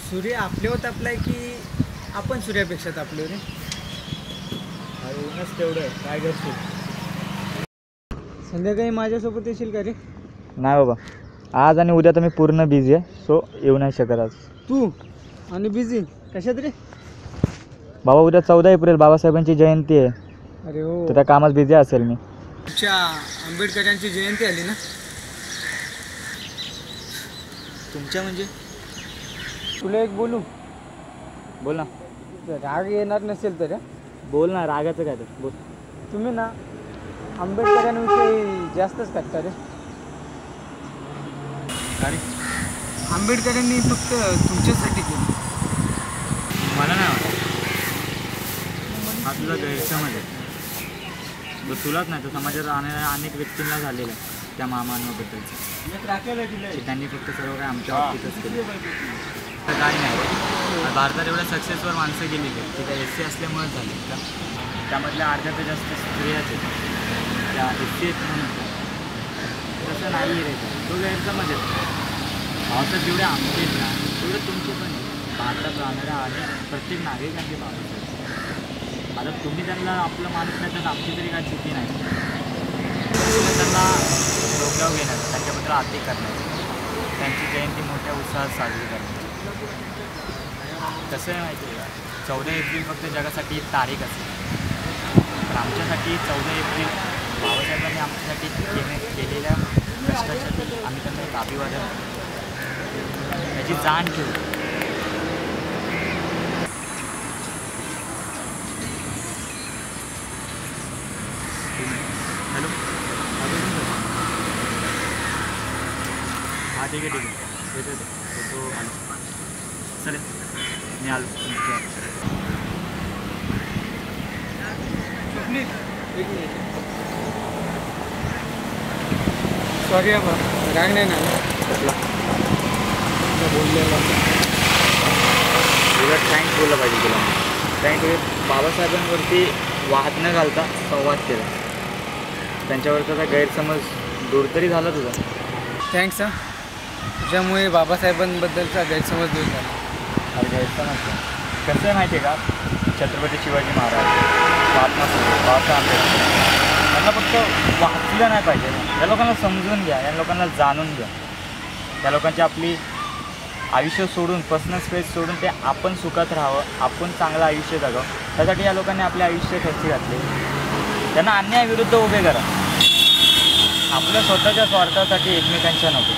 सूर्य आपल्यावर तापलाय की आपण सूर्यापेक्षा तापलो रे? अरे ऊनच तेवढं आहे, काय करशील? संध्याकाळी माझ्यासोबत येशील का रे? नाही बाबा, आज आणि उद्या तर मी पूर्ण बिझी आहे, सो येऊ नाही शकत आज. तू आणि बिझी कशात रे? बाबा उद्या 14 एप्रिल बाबासाहेबांची जयंती आहे. अरे हो, तर त्या कामात बिझी असेल मी. तुमच्या आंबेडकरांची जयंती आली ना? तुमच्या म्हणजे? तुला एक बोलू? बोल ना. राग येणार नसेल तर? बोल ना, रागाचं काय तर बोल. तुम्ही ना आंबेडकरांविषयी जास्तच करता रे. अरे आंबेडकरांनी फक्त तुमच्यासाठी केलं. मला नाही वाटत. हा तुझा गैरसमज आहे. तुलाच नाही तर समाजात राहणाऱ्या अनेक व्यक्तींना झालेलं आहे त्या महामानवाबद्दलचं. त्यांनी फक्त सर्व काही आमच्या बाबतीतच केलं. काही नाही, भारतात एवढ्या सक्सेसवर माणसं गेलेली आहेत की त्या SC असल्यामुळेच झाले का? त्यामधल्या अर्ध्या तर जास्त स्त्रियाच आहेत त्या SC आहेत म्हणून. तसं नाही रे, तो गैरसमज आहे. भारतात जेवढे आमचे आहेत ना तेवढे तुमचे पण आहेत. भारतात राहणाऱ्या अनेक प्रत्येक नागरिकांचे भाव आहेत. आता तुम्ही त्यांना आपलं मानत नाही तर आमची तरी काय चुकी नाही. त्यांना डोक्यावर घेण्याचं, त्यांच्याबद्दल आती करण्याचं, त्यांची जयंती मोठ्या उत्साहात साजरी करण्याची. कसं आहे माहिती आहे का, 14 एप्रिल फक्त जगासाठी एक तारीख असते, पण आमच्यासाठी 14 एप्रिल बाबासाहेबांनी आमच्यासाठी केलेल्या कष्टासाठी आम्ही त्यांना एक अभिवादन त्याची जाण ठेवू. हॅलो, हां ठीक आहे येतो तो आलो. चालेल, मी आलो तुमच्या. सॉरी बाबा, राग नाही ना बोललेला. तुला थँक्स बोललं पाहिजे तुला. कारण की बाबासाहेबांवरती वाद न घालता संवाद केला. त्यांच्यावरचा त्या गैरसमज दूर तरी झाला तुझा. थँक्स हां, तुझ्यामुळे बाबासाहेबांबद्दलचा गैरसमज दूर झाला. अरे गैरसमज कसं आहे माहिती आहे का, छत्रपती शिवाजी महाराज, महात्मा फुले, बाबासाहेब आंबेडकर यांना फक्त वाचलं नाही पाहिजे. या लोकांना समजून घ्या, या लोकांना जाणून घ्या. त्या लोकांची आपली आयुष्य सोडून, पर्सनल स्पेस सोडून ते आपण सुखात राहावं, आपण चांगलं आयुष्य जगावं, त्यासाठी या लोकांनी आपले आयुष्य खर्ची घातले. त्यांना अन्यायाविरुद्ध उभे करा. आपल्या स्वतःच्या स्वार्थासाठी एकमेकांच्या नको.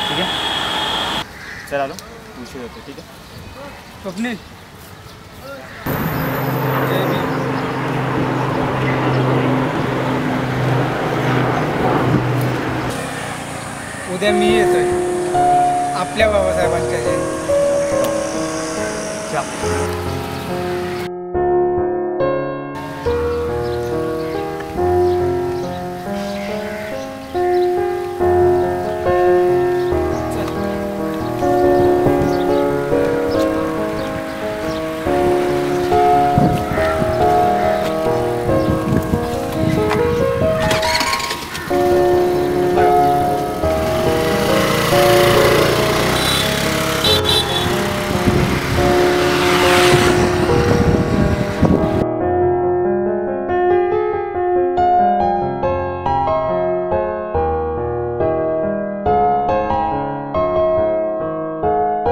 ठीक आहे, चल आलो, उशीर होतो. ठीक आहे स्वप्नील, उद्या मी येतोय आपल्या बाबासाहेबांच्या जयंती.